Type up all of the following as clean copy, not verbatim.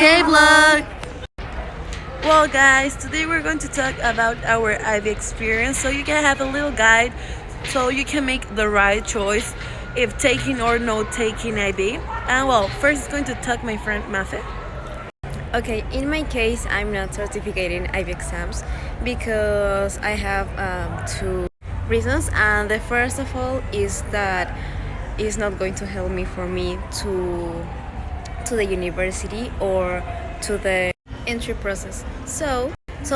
Okay, vlog. Well, guys, today we're going to talk about our IB experience so you can have a little guide so you can make the right choice if taking or not taking IB. And well, first it's going to talk my friend Mafe. Okay, in my case, I'm not certificating IB exams because I have two reasons. And the first of all is that it's not going to help me for me to the university or to the entry process. So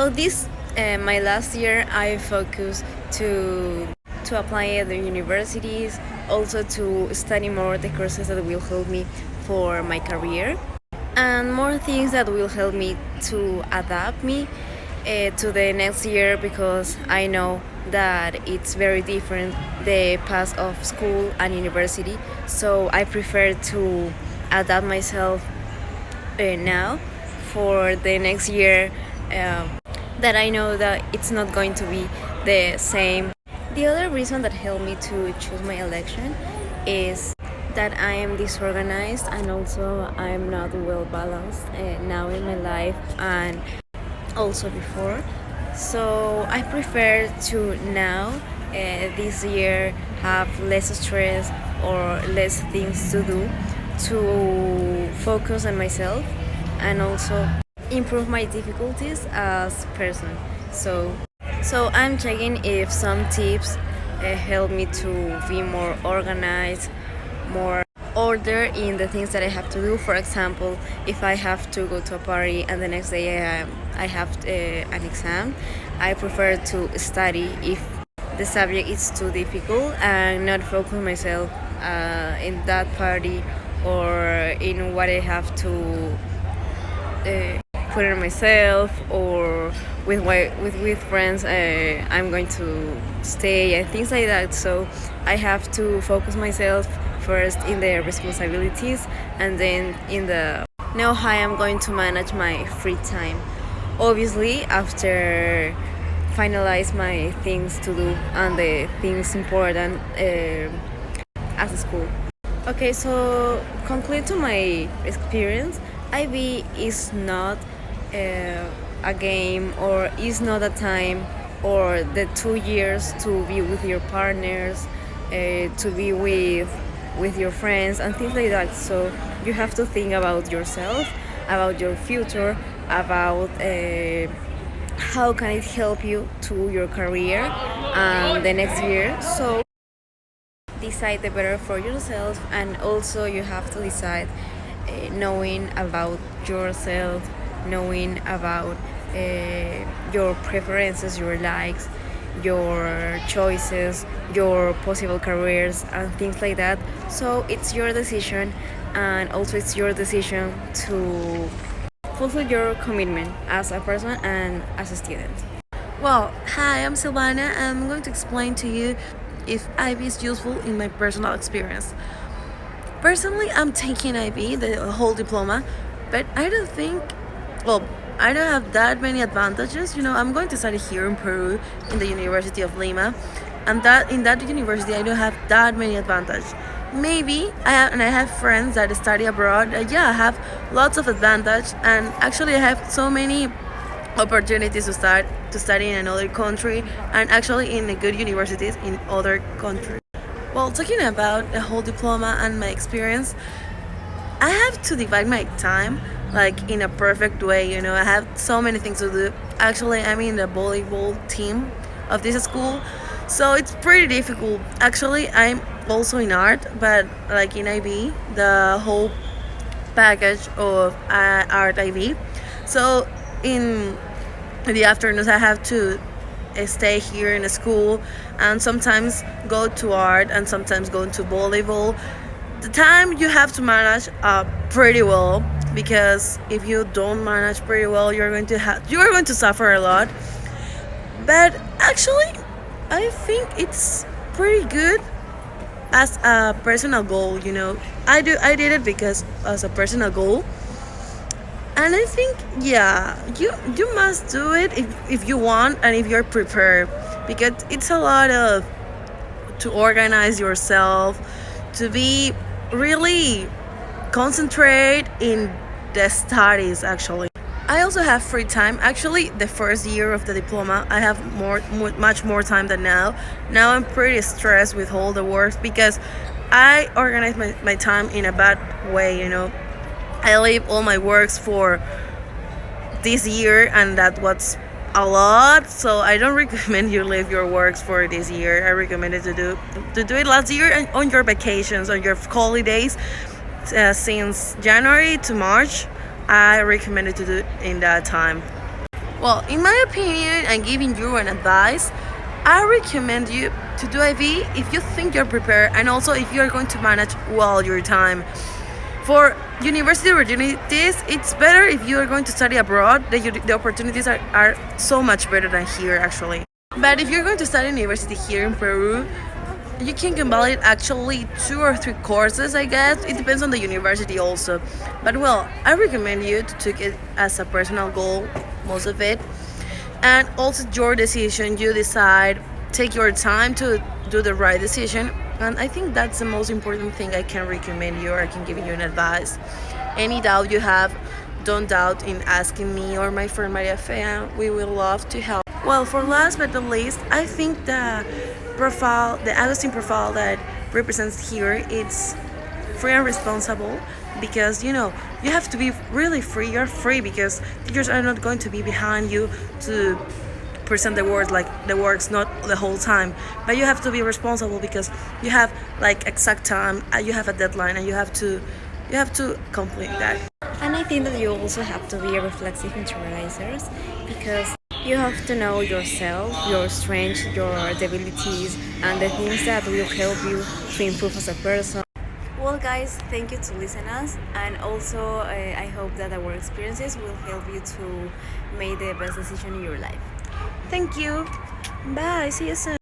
this my last year I focused to apply at the universities, also to study more the courses that will help me for my career and more things that will help me to adapt me to the next year because I know that it's very different the path of school and university. So I prefer to adapt myself now for the next year that I know that it's not going to be the same. The other reason that helped me to choose my election is that I am disorganized and also I'm not well balanced now in my life and also before. So I prefer to now this year have less stress or less things to do to focus on myself and also improve my difficulties as person. So I'm checking if some tips help me to be more organized, more order in the things that I have to do. For example, if I have to go to a party and the next day I have an exam, I prefer to study if the subject is too difficult and not focus myself in that party or in what I have to put on myself or with friends I'm going to stay and things like that. So I have to focus myself first in the responsibilities and then in the know how I'm going to manage my free time. Obviously, after finalize my things to do and the things important as a school. Okay, so conclude to my experience, IB is not a game or is not a time or the 2 years to be with your partners, to be with your friends and things like that. So you have to think about yourself, about your future, about how can it help you to your career and the next year. So decide the better for yourself and also you have to decide knowing about yourself, knowing about your preferences, your likes, your choices, your possible careers and things like that. So it's your decision and also it's your decision to fulfill your commitment as a person and as a student. Well, hi, I'm Silvana and I'm going to explain to you if IB is useful in my personal experience. Personally, I'm taking IB, the whole diploma, but I don't think, well, I don't have that many advantages. I'm going to study here in Peru, in the University of Lima, and that in that university I don't have that many advantages. Maybe I have friends that study abroad. Yeah, I have lots of advantage, and actually I have so many opportunities to study in another country and actually in the good universities in other countries. Well, talking about the whole diploma and my experience, I have to divide my time like in a perfect way. I have so many things to do. Actually, I'm in the volleyball team of this school, so it's pretty difficult. Actually, I'm also in art, but like in IB, the whole package of art IB. So in the afternoons, I have to stay here in the school and sometimes go to art and sometimes go to volleyball. The time you have to manage pretty well because if you don't manage pretty well, you're going to suffer a lot. But actually, I think it's pretty good as a personal goal. I did it because as a personal goal. And I think, yeah, you must do it if you want and if you're prepared, because it's a lot of to organize yourself, to be really concentrate in the studies actually. I also have free time. Actually, the first year of the diploma, I have much more time than now. Now I'm pretty stressed with all the work because I organize my time in a bad way, you know. I leave all my works for this year, and that was a lot. So I don't recommend you leave your works for this year. I recommend it to do it last year and on your vacations, on your holidays, since January to March. I recommend it to do it in that time. Well, in my opinion, and giving you an advice, I recommend you to do IB if you think you're prepared, and also if you're going to manage well your time. For university opportunities, it's better if you are going to study abroad. The opportunities are so much better than here, actually. But if you're going to study university here in Peru, you can combine actually 2 or 3 courses, I guess. It depends on the university also. But well, I recommend you to take it as a personal goal, most of it. And also your decision, you decide, take your time to do the right decision. And I think that's the most important thing I can recommend you, or I can give you an advice. Any doubt you have, don't doubt in asking me or my friend Maria Fea. We will love to help. Well, for last but not least, I think the Agustin profile that represents here, it's free and responsible, because you know you have to be really free. You're free because teachers are not going to be behind you to present the words like the works not the whole time, but you have to be responsible because you have like exact time, you have a deadline, and you have to complete that. And I think that you also have to be reflexive internalizers, because you have to know yourself, your strengths, your abilities, and the things that will help you to improve as a person. Well, guys, thank you to listen us, and also I hope that our experiences will help you to make the best decision in your life. Thank you. Bye. See you soon.